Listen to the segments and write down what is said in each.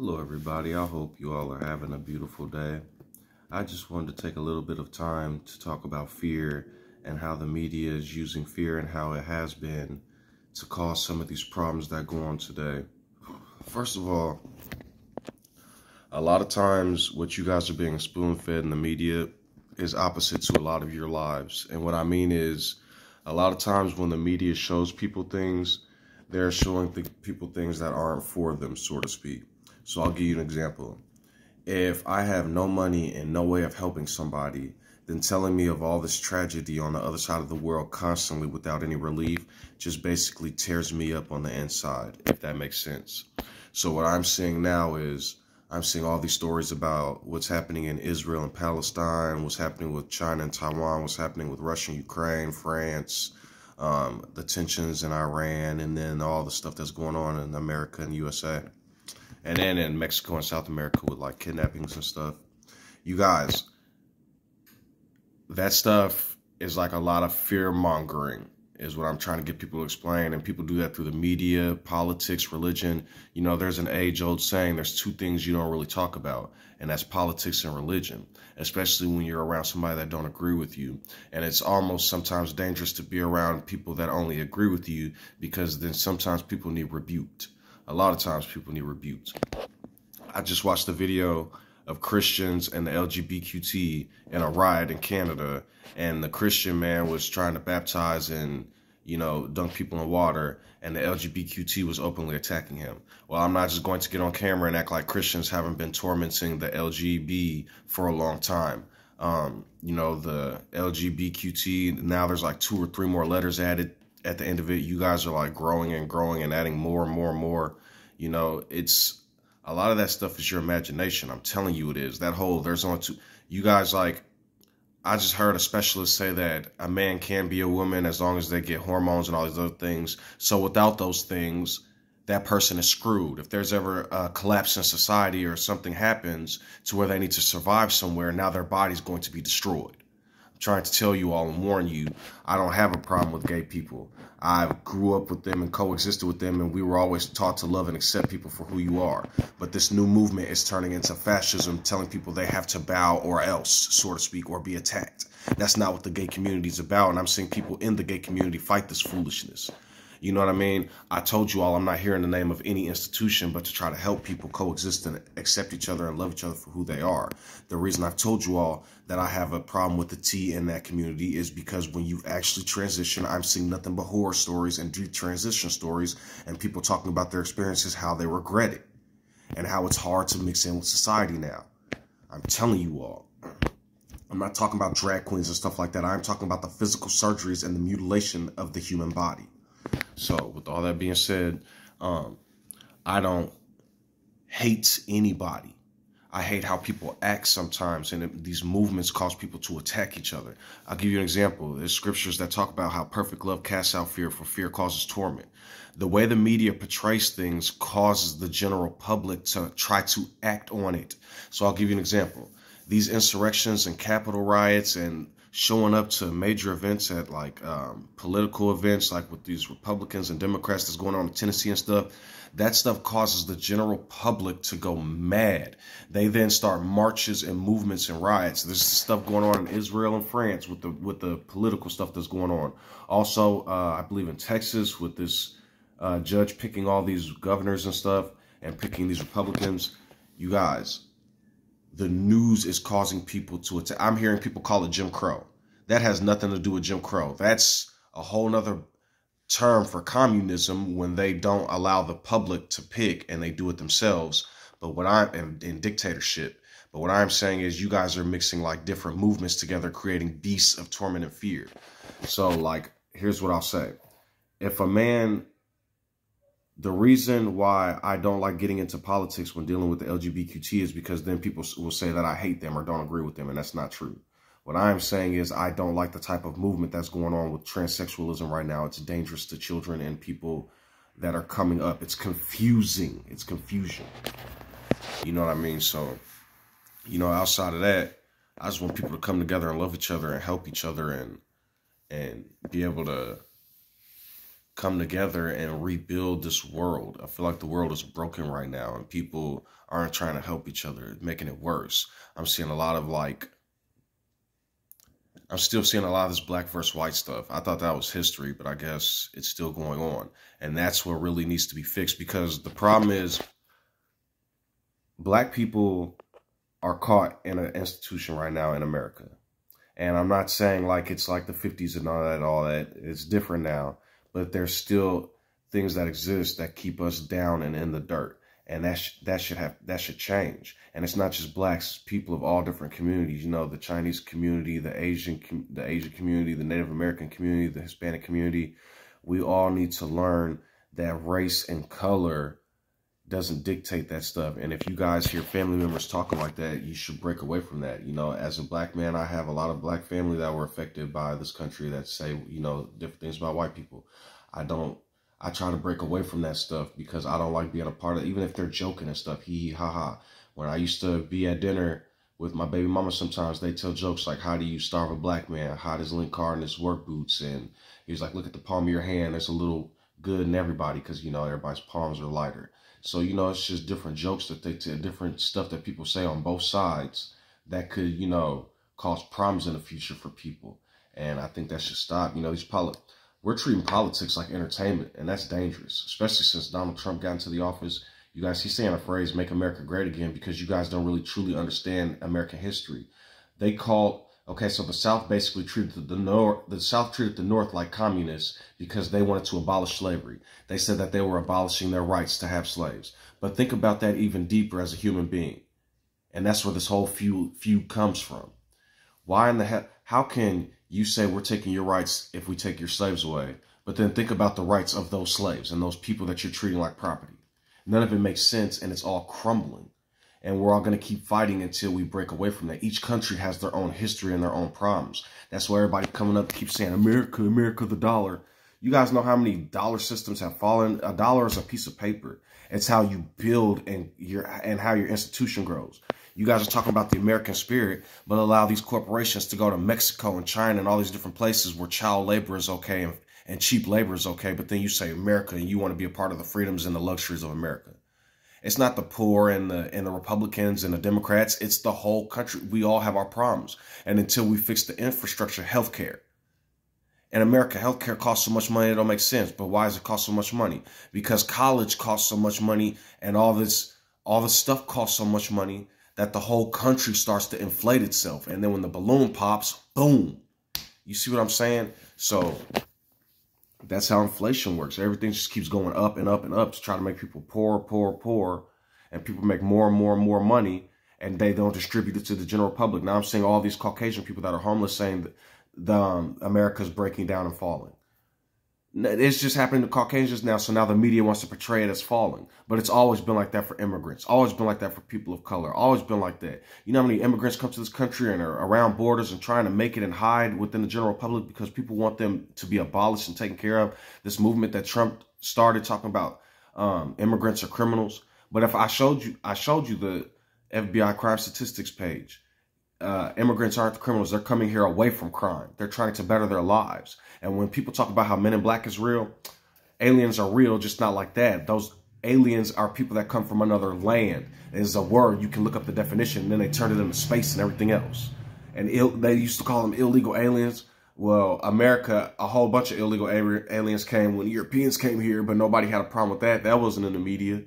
Hello, everybody. I hope you all are having a beautiful day. I just wanted to take a little bit of time to talk about fear and how the media is using fear and how it has been to cause some of these problems that go on today. First of all, a lot of times what you guys are being spoon-fed in the media is opposite to a lot of your lives. And what I mean is, a lot of times when the media shows people things, they're showing people things that aren't for them, so to speak. So I'll give you an example. If I have no money and no way of helping somebody, then telling me of all this tragedy on the other side of the world constantly without any relief just basically tears me up on the inside, if that makes sense. So what I'm seeing now is I'm seeing all these stories about what's happening in Israel and Palestine, what's happening with China and Taiwan, what's happening with Russia and Ukraine, France, the tensions in Iran, and then all the stuff that's going on in America and USA. And then in Mexico and South America with like kidnappings and stuff. You guys, that stuff is like a lot of fear mongering is what I'm trying to get people to explain. And people do that through the media, politics, religion. You know, there's an age-old saying, there's two things you don't really talk about, and that's politics and religion, especially when you're around somebody that don't agree with you. And it's almost sometimes dangerous to be around people that only agree with you, because then sometimes people need rebuked. A lot of times people need rebuked. I just watched a video of Christians and the LGBTQ in a riot in Canada, and the Christian man was trying to baptize and, you know, dunk people in water, and the LGBTQ was openly attacking him. Well, I'm not just going to get on camera and act like Christians haven't been tormenting the LGB for a long time. You know, the LGBTQ, now there's like 2 or 3 more letters added at the end of it. You guys are like growing and growing and adding more and more and more. You know, it's a lot of that stuff is your imagination. I'm telling you it is. That whole, there's only 2. You guys, like, I just heard a specialist say that a man can be a woman as long as they get hormones and all these other things. So without those things, that person is screwed. If there's ever a collapse in society or something happens to where they need to survive somewhere, now their body's going to be destroyed. Trying to tell you all and warn you, I don't have a problem with gay people. I grew up with them and coexisted with them, and we were always taught to love and accept people for who you are. But this new movement is turning into fascism, telling people they have to bow or else, so to speak, or be attacked. That's not what the gay community is about, and I'm seeing people in the gay community fight this foolishness. You know what I mean? I told you all I'm not here in the name of any institution, but to try to help people coexist and accept each other and love each other for who they are. The reason I've told you all that I have a problem with the T in that community is because when you actually transition, I'm seeing nothing but horror stories and detransition stories and people talking about their experiences, how they regret it and how it's hard to mix in with society now. I'm telling you all. I'm not talking about drag queens and stuff like that. I'm talking about the physical surgeries and the mutilation of the human body. So with all that being said, I don't hate anybody. I hate how people act sometimes, and these movements cause people to attack each other. I'll give you an example. There's scriptures that talk about how perfect love casts out fear, for fear causes torment. The way the media portrays things causes the general public to try to act on it. So I'll give you an example. These insurrections and Capitol riots and showing up to major events at like political events, like with these Republicans and Democrats that's going on in Tennessee and stuff, that stuff causes the general public to go mad. They then start marches and movements and riots. There's stuff going on in Israel and France with the political stuff that's going on. Also, I believe in Texas with this judge picking all these governors and stuff and picking these Republicans. You guys, the news is causing people to attack. I'm hearing people call it Jim Crow. That has nothing to do with Jim Crow. That's a whole nother term for communism, when they don't allow the public to pick and they do it themselves. But what I'm in dictatorship. But what I'm saying is you guys are mixing like different movements together, creating beasts of torment and fear. So like, here's what I'll say. If a man, the reason why I don't like getting into politics when dealing with the LGBTQ is because then people will say that I hate them or don't agree with them, and that's not true. What I'm saying is I don't like the type of movement that's going on with transsexualism right now. It's dangerous to children and people that are coming up. It's confusing. It's confusion. You know what I mean? So, you know, outside of that, I just want people to come together and love each other and help each other and be able to come together and rebuild this world. I feel like the world is broken right now and people aren't trying to help each other, making it worse. I'm seeing a lot of I'm still seeing a lot of this black versus white stuff. I thought that was history, but I guess it's still going on. And that's what really needs to be fixed, because the problem is black people are caught in an institution right now in America. And I'm not saying like it's like the 50s and all that. It's different now, but there's still things that exist that keep us down and in the dirt. And that should change. And it's not just blacks, it's people of all different communities. You know, the Chinese community, the Asian community, the Native American community, the Hispanic community. We all need to learn that race and color doesn't dictate that stuff. And if you guys hear family members talking like that, you should break away from that. You know, as a black man, I have a lot of black family that were affected by this country that say, you know, different things about white people. I try to break away from that stuff because I don't like being a part of it, even if they're joking and stuff. Hee hee ha ha. When I used to be at dinner with my baby mama, sometimes they tell jokes like, how do you starve a black man? How does Link Carr in his work boots? And he was like, look at the palm of your hand. There's a little good in everybody because, you know, everybody's palms are lighter. So, you know, it's just different jokes that they tell, different stuff that people say on both sides that could, you know, cause problems in the future for people. And I think that should stop. You know, we're treating politics like entertainment, and that's dangerous, especially since Donald Trump got into the office. You guys, he's saying a phrase, make America great again, because you guys don't really truly understand American history. Okay, so the South basically treated the North like communists because they wanted to abolish slavery. They said that they were abolishing their rights to have slaves. But think about that even deeper as a human being. And that's where this whole feud comes from. Why in the hell, how can you say we're taking your rights if we take your slaves away, but then think about the rights of those slaves and those people that you're treating like property? None of it makes sense, and it's all crumbling. And we're all going to keep fighting until we break away from that. Each country has their own history and their own problems. That's why everybody coming up keeps saying, America, America, the dollar. You guys know how many dollar systems have fallen? A dollar is a piece of paper. It's how you build and how your institution grows. You guys are talking about the American spirit, but allow these corporations to go to Mexico and China and all these different places where child labor is okay and cheap labor is okay. But then you say America and you want to be a part of the freedoms and the luxuries of America. It's not the poor and the Republicans and the Democrats. It's the whole country. We all have our problems. And until we fix the infrastructure, healthcare. In America, healthcare costs so much money, it don't make sense. But why does it cost so much money? Because college costs so much money and all this stuff costs so much money that the whole country starts to inflate itself. And then when the balloon pops, boom. You see what I'm saying? So that's how inflation works. Everything just keeps going up and up and up to try to make people poor. And people make more and more and more money, and they don't distribute it to the general public. Now I'm seeing all these Caucasian people that are homeless saying that America's breaking down and falling. It's just happening to Caucasians now, so now the media wants to portray it as falling. But it's always been like that for immigrants. Always been like that for people of color. Always been like that. You know how many immigrants come to this country and are around borders and trying to make it and hide within the general public because people want them to be abolished and taken care of? This movement that Trump started talking about immigrants are criminals. But if I showed you the FBI crime statistics page, immigrants aren't the criminals. They're coming here away from crime. They're trying to better their lives. And when people talk about how Men in Black is real, aliens are real, just not like that. Those aliens are people that come from another land. It's a word. You can look up the definition, and then they turn it into space and everything else. And they used to call them illegal aliens. Well, America, a whole bunch of illegal aliens came when Europeans came here, but nobody had a problem with that. That wasn't in the media.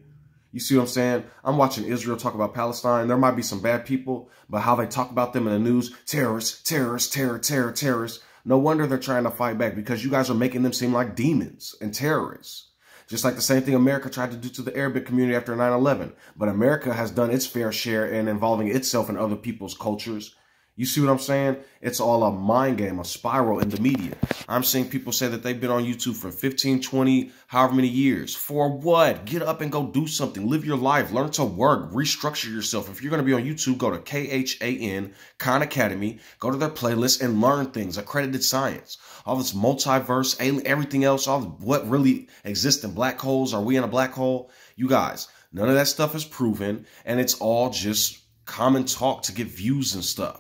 You see what I'm saying? I'm watching Israel talk about Palestine. There might be some bad people, but how they talk about them in the news, terrorists, terrorists, terrorists. No wonder they're trying to fight back, because you guys are making them seem like demons and terrorists. Just like the same thing America tried to do to the Arabic community after 9/11. But America has done its fair share in involving itself in other people's cultures. You see what I'm saying? It's all a mind game, a spiral in the media. I'm seeing people say that they've been on YouTube for 15, 20, however many years. For what? Get up and go do something. Live your life. Learn to work. Restructure yourself. If you're going to be on YouTube, go to KHAN, Khan Academy. Go to their playlist and learn things. Accredited science. All this multiverse, alien, everything else, what really exists in black holes. Are we in a black hole? You guys, none of that stuff is proven. And it's all just common talk to get views and stuff.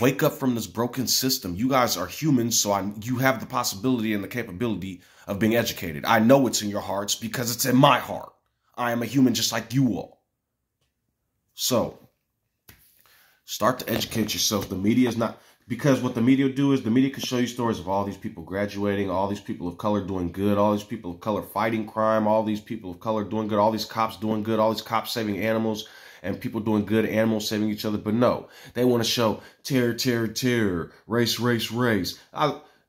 Wake up from this broken system. You guys are humans, so you have the possibility and the capability of being educated. I know it's in your hearts because it's in my heart. I am a human just like you all. So, start to educate yourself. The media is not, because what the media do is the media can show you stories of all these people graduating, all these people of color doing good, all these people of color fighting crime, all these people of color doing good, all these cops doing good, all these cops saving animals, and people doing good, animals saving each other. But no, they want to show terror, terror, terror, race, race, race.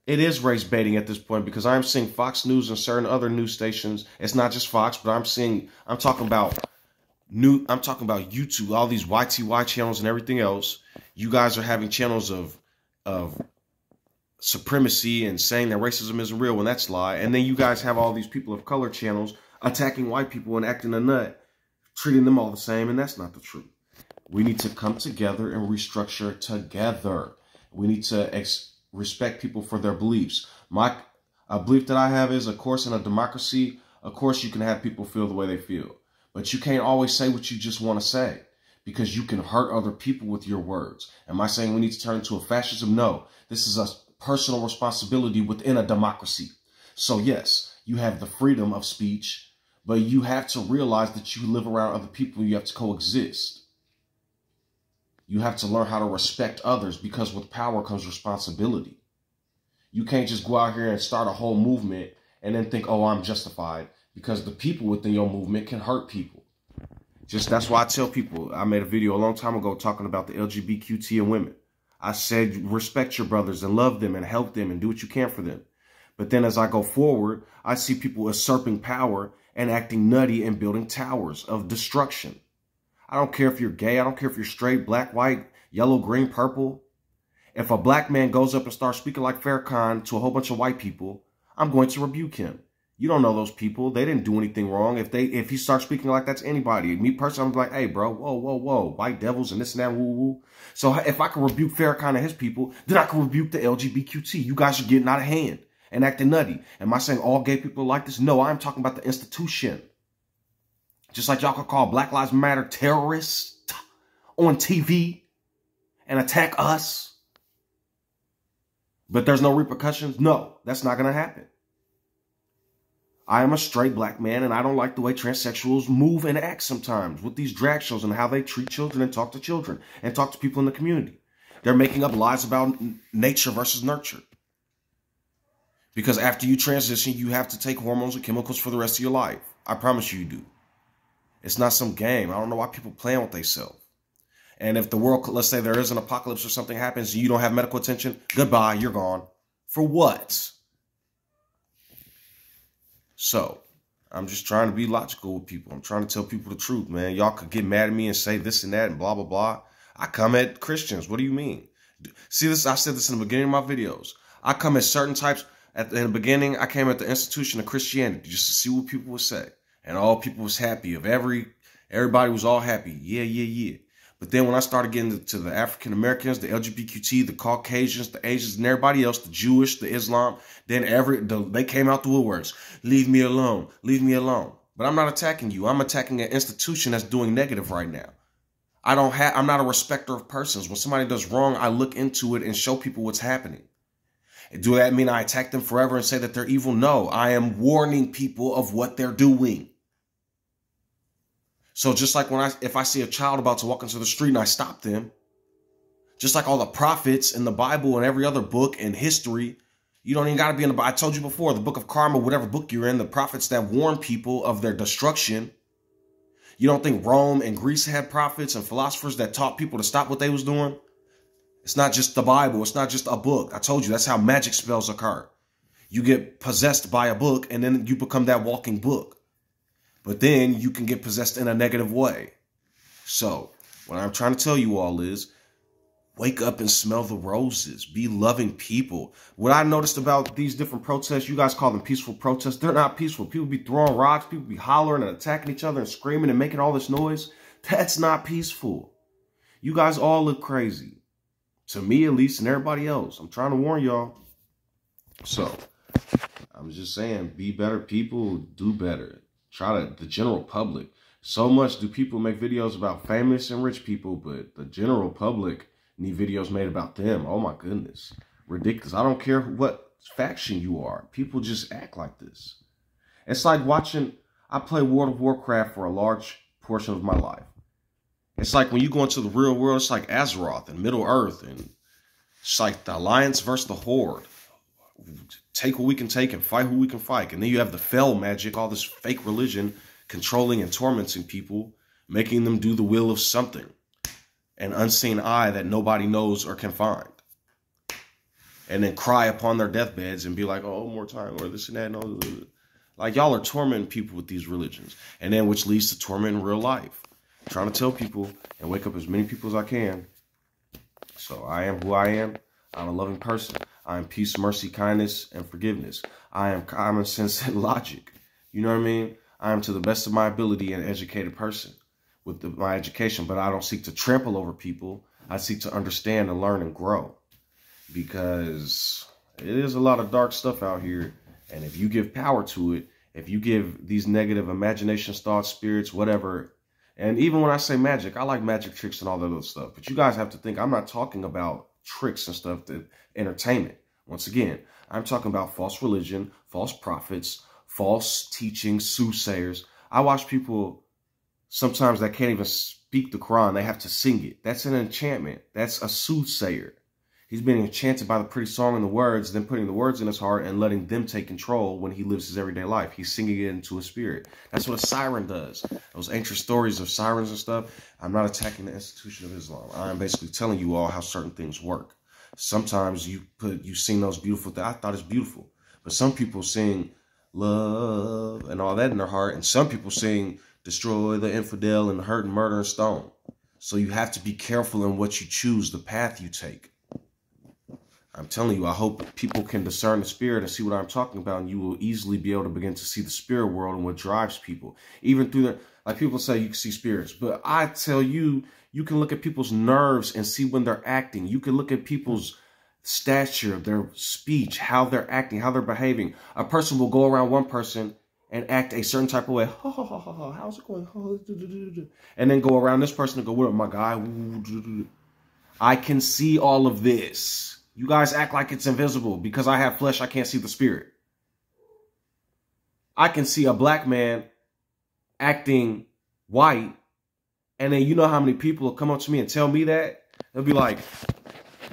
It is race baiting at this point, because I'm seeing Fox News and certain other news stations. It's not just Fox, but I'm talking about YouTube, all these YTY channels and everything else. You guys are having channels of supremacy and saying that racism isn't real when that's a lie. And then you guys have all these people of color channels attacking white people and acting a nut, treating them all the same, and that's not the truth. We need to come together and restructure together. We need to respect people for their beliefs. A belief that I have is, of course, in a democracy, of course, you can have people feel the way they feel. But you can't always say what you just want to say, because you can hurt other people with your words. Am I saying we need to turn into a fascism? No. This is a personal responsibility within a democracy. So yes, you have the freedom of speech, but you have to realize that you live around other people. You have to coexist. You have to learn how to respect others, because with power comes responsibility. You can't just go out here and start a whole movement and then think, oh, I'm justified, because the people within your movement can hurt people. That's why I tell people, I made a video a long time ago talking about the LGBTQ and women. I said, respect your brothers and love them and help them and do what you can for them. But then as I go forward, I see people usurping power and acting nutty and building towers of destruction. I don't care if you're gay. I don't care if you're straight, black, white, yellow, green, purple. If a black man goes up and starts speaking like Farrakhan to a whole bunch of white people, I'm going to rebuke him. You don't know those people. They didn't do anything wrong. If he starts speaking like that to anybody, me personally, I'm like, hey, bro, whoa, whoa, whoa, white devils and this and that, woo, woo. So if I can rebuke Farrakhan and his people, then I can rebuke the LGBTQ. You guys are getting out of hand and acting nutty. Am I saying all gay people are like this? No, I'm talking about the institution. Just like y'all could call Black Lives Matter terrorists on TV and attack us, but there's no repercussions. No, that's not going to happen. I am a straight black man, and I don't like the way transsexuals move and act sometimes with these drag shows and how they treat children and talk to children and talk to people in the community. They're making up lies about nature versus nurture. Because after you transition, you have to take hormones and chemicals for the rest of your life. I promise you do. It's not some game. I don't know why people playing with themselves. And if the world, let's say there is an apocalypse or something happens, and you don't have medical attention, goodbye, you're gone. For what? So, I'm just trying to be logical with people. I'm trying to tell people the truth, man. Y'all could get mad at me and say this and that and blah, blah, blah. I come at Christians. What do you mean? See this? I said this in the beginning of my videos. I come at certain types. In the beginning, I came at the institution of Christianity just to see what people would say. And all people was happy. Everybody was all happy. Yeah, yeah, yeah. But then when I started getting to the African Americans, the LGBTQ, the Caucasians, the Asians, and everybody else, the Jewish, the Islam, then they came out the woodworks. Leave me alone. Leave me alone. But I'm not attacking you. I'm attacking an institution that's doing negative right now. I'm not a respecter of persons. When somebody does wrong, I look into it and show people what's happening. Do that mean I attack them forever and say that they're evil? No, I am warning people of what they're doing. So just like if I see a child about to walk into the street and I stop them, just like all the prophets in the Bible and every other book in history, you don't even got to be in the Bible. I told you before, the book of Karma, whatever book you're in, the prophets that warn people of their destruction. You don't think Rome and Greece had prophets and philosophers that taught people to stop what they was doing? It's not just the Bible. It's not just a book. I told you that's how magic spells occur. You get possessed by a book and then you become that walking book. But then you can get possessed in a negative way. So what I'm trying to tell you all is wake up and smell the roses. Be loving people. What I noticed about these different protests, you guys call them peaceful protests. They're not peaceful. People be throwing rocks. People be hollering and attacking each other and screaming and making all this noise. That's not peaceful. You guys all look crazy. To me, at least, and everybody else. I'm trying to warn y'all. So I'm just saying, be better people, do better. The general public. So much do people make videos about famous and rich people, but the general public Need videos made about them. Oh my goodness. Ridiculous. I don't care what faction you are. People just act like this. It's like watching, I play World of Warcraft for a large portion of my life. It's like when you go into the real world, it's like Azeroth and Middle Earth, and it's like the Alliance versus the Horde. Take what we can take and fight who we can fight. And then you have the Fel magic, all this fake religion, controlling and tormenting people, making them do the will of something, an unseen eye that nobody knows or can find. And then cry upon their deathbeds and be like, oh, more time, or this and that. And all. Like, y'all are tormenting people with these religions. And then which leads to torment in real life. I'm trying to tell people and wake up as many people as I can. So I am who I am. I'm a loving person. I am peace, mercy, kindness, and forgiveness. I am common sense and logic. You know what I mean? I am to the best of my ability an educated person with my education, but I don't seek to trample over people. I seek to understand and learn and grow, because it is a lot of dark stuff out here. And if you give power to it, if you give these negative imaginations, thoughts, spirits, whatever, and even when I say magic, I like magic tricks and all that other stuff. But you guys have to think, I'm not talking about tricks and stuff, that entertainment. Once again, I'm talking about false religion, false prophets, false teaching, soothsayers. I watch people sometimes that can't even speak the Quran. They have to sing it. That's an enchantment. That's a soothsayer. He's being enchanted by the pretty song and the words, then putting the words in his heart and letting them take control when he lives his everyday life. He's singing it into his spirit. That's what a siren does. Those ancient stories of sirens and stuff. I'm not attacking the institution of Islam. I'm basically telling you all how certain things work. Sometimes you sing those beautiful things. I thought it's beautiful. But some people sing love and all that in their heart. And some people sing destroy the infidel and hurt and murder and stone. So you have to be careful in what you choose, the path you take. I'm telling you, I hope people can discern the spirit and see what I'm talking about, and you will easily be able to begin to see the spirit world and what drives people. Even through the, like people say you can see spirits, but I tell you, you can look at people's nerves and see when they're acting. You can look at people's stature, their speech, how they're acting, how they're behaving. A person will go around one person and act a certain type of way. Ha, ha, ha, ha, ha. How's it going? And then go around this person and go, what up, my guy? I can see all of this. You guys act like it's invisible. Because I have flesh, I can't see the spirit. I can see a black man acting white, and then you know how many people will come up to me and tell me that? They'll be like,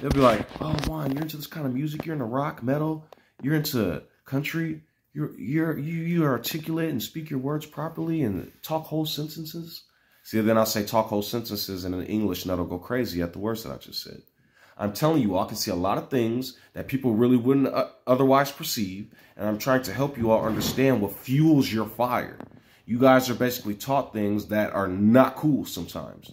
oh, Juan, you're into this kind of music? You're into rock, metal? You're into country? You articulate and speak your words properly and talk whole sentences? See, then I'll say talk whole sentences in English, and that'll go crazy at the words that I just said. I'm telling you all, I can see a lot of things that people really wouldn't otherwise perceive. And I'm trying to help you all understand what fuels your fire. You guys are basically taught things that are not cool sometimes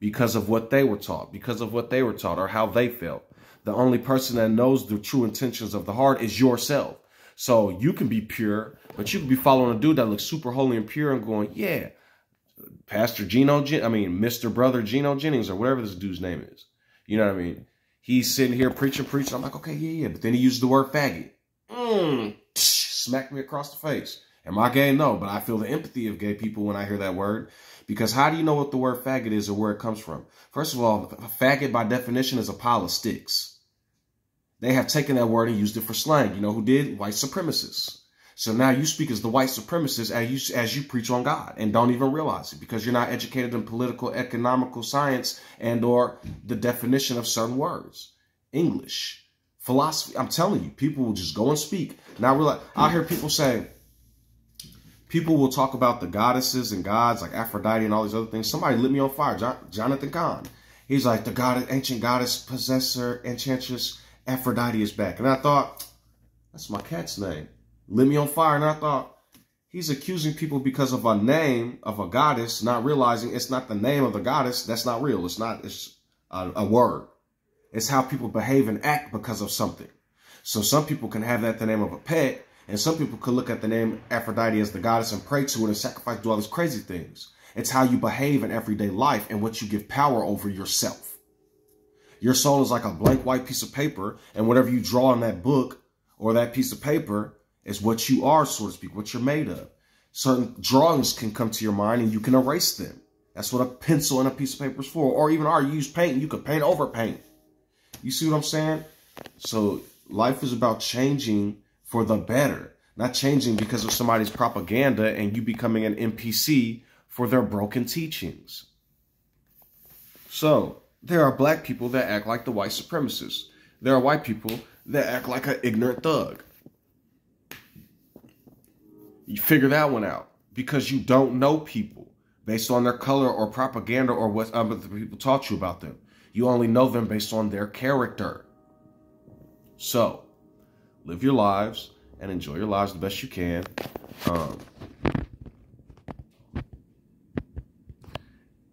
because of what they were taught, or how they felt. The only person that knows the true intentions of the heart is yourself. So you can be pure, but you can be following a dude that looks super holy and pure and going, yeah, Mr. Brother Gino Jennings, or whatever this dude's name is. You know what I mean? He's sitting here preaching. I'm like, okay, yeah. But then he used the word faggot. Smacked me across the face. Am I gay? No, but I feel the empathy of gay people when I hear that word. Because how do you know what the word faggot is or where it comes from? First of all, faggot by definition is a pile of sticks. They have taken that word and used it for slang. You know who did? White supremacists. So now you speak as the white supremacist as you preach on God and don't even realize it because you're not educated in political, economical science and or the definition of certain words. English, philosophy. I'm telling you, people will just go and speak. Now realize, I hear people say, people will talk about the goddesses and gods like Aphrodite and all these other things. Somebody lit me on fire, Jonathan Kahn. He's like, the ancient goddess, possessor, enchantress, Aphrodite is back. And I thought, that's my cat's name. Lit me on fire, and I thought, he's accusing people because of a name of a goddess, not realizing it's not the name of the goddess. That's not real. It's a word. It's how people behave and act because of something. So some people can have that the name of a pet, and some people could look at the name Aphrodite as the goddess and pray to it and sacrifice, do all these crazy things. It's how you behave in everyday life and what you give power over yourself. Your soul is like a blank white piece of paper, and whatever you draw on that book or that piece of paper is what you are, so to speak, what you're made of. Certain drawings can come to your mind and you can erase them. That's what a pencil and a piece of paper is for. Or even you use paint and you can paint over paint. You see what I'm saying? So life is about changing for the better, not changing because of somebody's propaganda and you becoming an NPC for their broken teachings. So there are black people that act like the white supremacists. There are white people that act like an ignorant thug. You figure that one out because you don't know people based on their color or propaganda or what other people taught you about them. You only know them based on their character. So live your lives and enjoy your lives the best you can.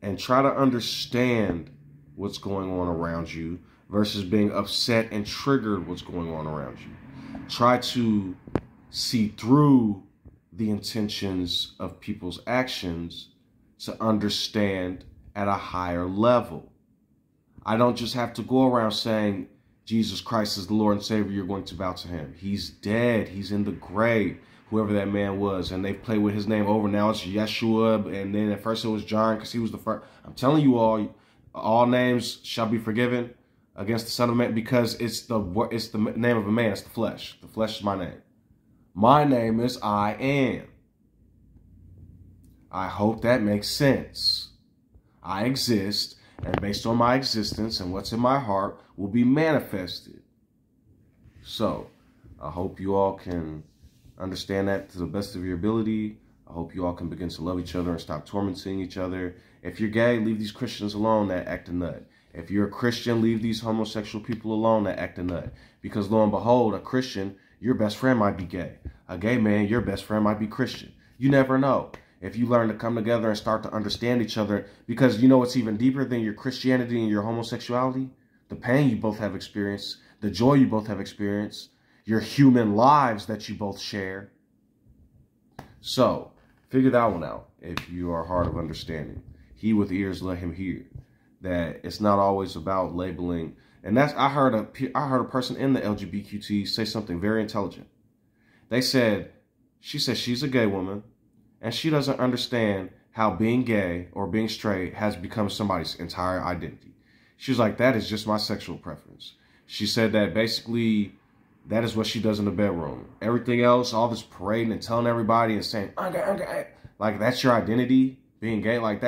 And try to understand what's going on around you versus being upset and triggered what's going on around you. Try to see through the intentions of people's actions to understand at a higher level. I don't just have to go around saying Jesus Christ is the Lord and Savior, you're going to bow to him. He's dead. He's in the grave, whoever that man was. And they play with his name over. Now it's Yeshua. And then at first it was John because he was the first. I'm telling you all names shall be forgiven against the Son of Man because it's the name of a man. It's the flesh. The flesh is my name. My name is I Am. I hope that makes sense. I exist, and based on my existence and what's in my heart will be manifested. So, I hope you all can understand that to the best of your ability. I hope you all can begin to love each other and stop tormenting each other. If you're gay, leave these Christians alone that act a nut. If you're a Christian, leave these homosexual people alone that act a nut. Because lo and behold, a Christian, your best friend might be gay. A gay man, your best friend might be Christian. You never know. If you learn to come together and start to understand each other, because you know what's even deeper than your Christianity and your homosexuality? The pain you both have experienced, the joy you both have experienced, your human lives that you both share. So, figure that one out if you are hard of understanding. He with ears, let him hear. That it's not always about labeling. And that's I heard a person in the LGBTQ say something very intelligent. She said she's a gay woman and she doesn't understand how being gay or being straight has become somebody's entire identity. She was like, that is just my sexual preference. She said that basically that is what she does in the bedroom. Everything else, all this parading and telling everybody and saying, I'm gay, like that's your identity, being gay, like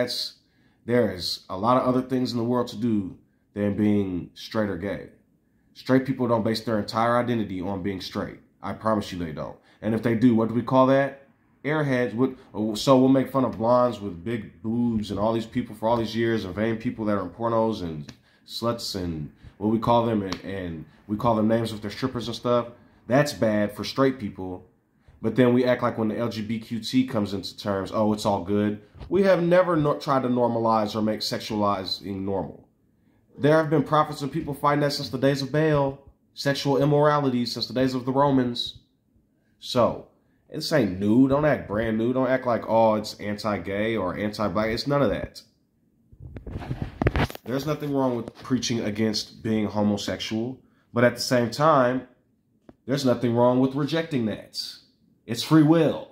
there is a lot of other things in the world to do than being straight or gay. Straight people don't base their entire identity on being straight. I promise you they don't. And if they do, what do we call that? Airheads. So we'll make fun of blondes with big boobs and all these people for all these years and vain people that are in pornos and sluts and what we call them and we call them names with their strippers and stuff. That's bad for straight people. But then we act like when the LGBTQ comes into terms, oh, it's all good. We have never tried to normalize or make sexualizing normal. There have been prophets and people fighting that since the days of Baal. Sexual immorality since the days of the Romans. So, this ain't new. Don't act brand new. Don't act like, oh, it's anti-gay or anti-black. It's none of that. There's nothing wrong with preaching against being homosexual. But at the same time, there's nothing wrong with rejecting that. It's free will.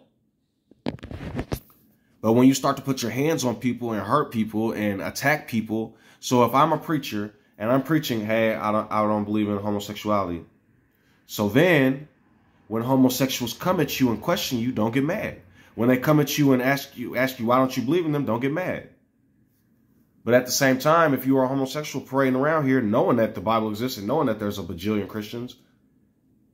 But when you start to put your hands on people and hurt people and attack people, so if I'm a preacher and I'm preaching, hey, I don't believe in homosexuality. So then when homosexuals come at you and question you, don't get mad. When they come at you and ask you, why don't you believe in them, don't get mad. But at the same time, if you are a homosexual parading around here, knowing that the Bible exists and knowing that there's a bajillion Christians,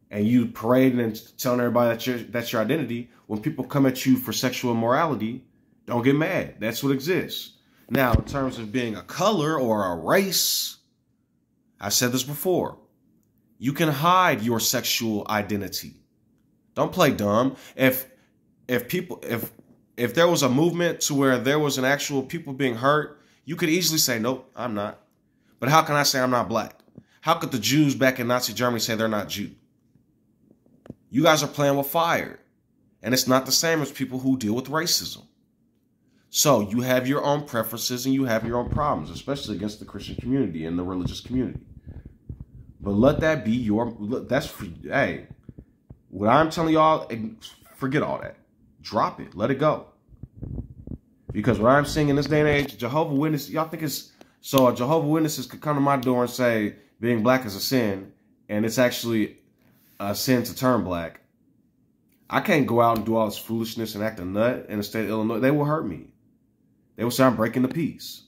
and you parading and telling everybody that's your identity, when people come at you for sexual immorality, don't get mad. That's what exists. Now, in terms of being a color or a race, I've said this before. You can hide your sexual identity. Don't play dumb. If there was a movement to where there was an actual people being hurt, you could easily say, nope, I'm not. But how can I say I'm not black? How could the Jews back in Nazi Germany say they're not Jew? You guys are playing with fire. And it's not the same as people who deal with racism. So you have your own preferences and you have your own problems, especially against the Christian community and the religious community. But let that be hey, what I'm telling y'all, forget all that. Drop it. Let it go. Because what I'm seeing in this day and age, Jehovah's Witnesses, y'all think it's, so a Jehovah's Witnesses could come to my door and say, being black is a sin, and it's actually a sin to turn black. I can't go out and do all this foolishness and act a nut in the state of Illinois. They will hurt me. They will say I'm breaking the peace.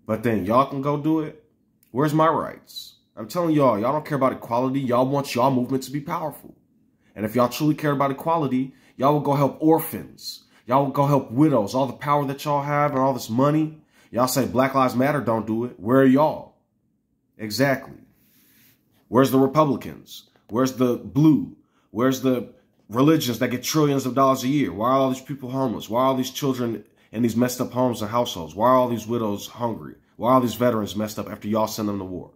But then y'all can go do it. Where's my rights? I'm telling y'all don't care about equality. Y'all want y'all movement to be powerful. And if y'all truly care about equality, y'all will go help orphans. Y'all will go help widows. All the power that y'all have and all this money. Y'all say Black Lives Matter, don't do it. Where are y'all? Exactly. Where's the Republicans? Where's the blue? Where's the religions that get trillions of dollars a year? Why are all these people homeless? Why are all these children in these messed up homes and households? Why are all these widows hungry? Why are all these veterans messed up after y'all send them to war?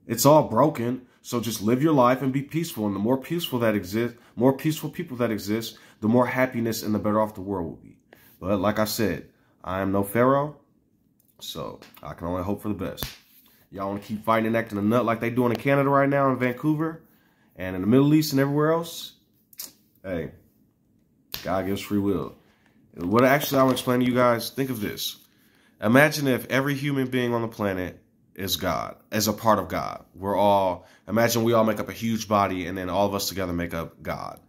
It's all broken. So just live your life and be peaceful. And the more peaceful that exists, more peaceful people that exist, the more happiness and the better off the world will be. But like I said, I am no pharaoh, so I can only hope for the best. Y'all want to keep fighting and acting a nut like they doing in Canada right now, in Vancouver, and in the Middle East and everywhere else? Hey, God gives free will. What actually I will explain to you guys, think of this. Imagine if every human being on the planet is God, as a part of God. Imagine we all make up a huge body, and then all of us together make up God.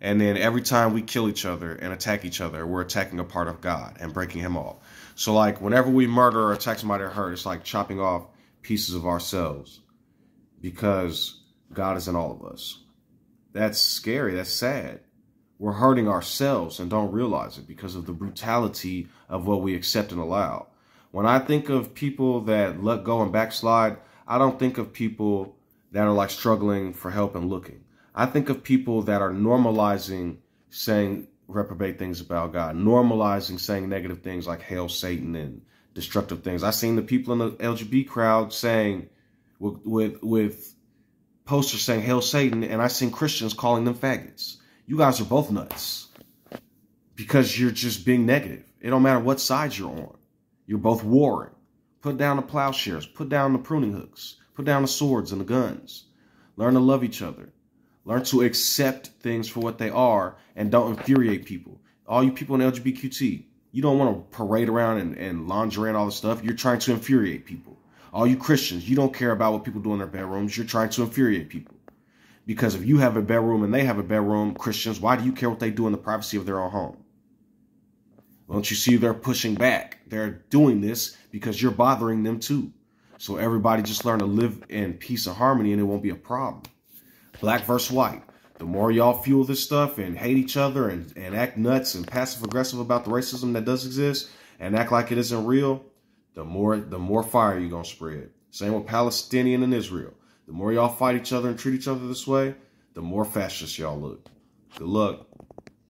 And then every time we kill each other and attack each other, we're attacking a part of God and breaking him off. So like whenever we murder or attack somebody or hurt, it's like chopping off pieces of ourselves because God is in all of us. That's scary. That's sad. We're hurting ourselves and don't realize it because of the brutality of what we accept and allow. When I think of people that let go and backslide, I don't think of people that are like struggling for help and looking. I think of people that are normalizing saying reprobate things about God, normalizing saying negative things like hail Satan and destructive things. I seen the people in the LGBT crowd saying with posters saying hail Satan, and I seen Christians calling them faggots. You guys are both nuts because you're just being negative. It don't matter what side you're on. You're both warring. Put down the plowshares. Put down the pruning hooks. Put down the swords and the guns. Learn to love each other. Learn to accept things for what they are and don't infuriate people. All you people in LGBTQT, you don't want to parade around and lingerie and all this stuff. You're trying to infuriate people. All you Christians, you don't care about what people do in their bedrooms. You're trying to infuriate people. Because if you have a bedroom and they have a bedroom, Christians, why do you care what they do in the privacy of their own home? Don't you see they're pushing back? They're doing this because you're bothering them too. So everybody just learn to live in peace and harmony and it won't be a problem. Black versus white. The more y'all fuel this stuff and hate each other and act nuts and passive aggressive about the racism that does exist and act like it isn't real, the more fire you're going to spread. Same with Palestinian and Israel. The more y'all fight each other and treat each other this way, the more fascist y'all look. Good luck.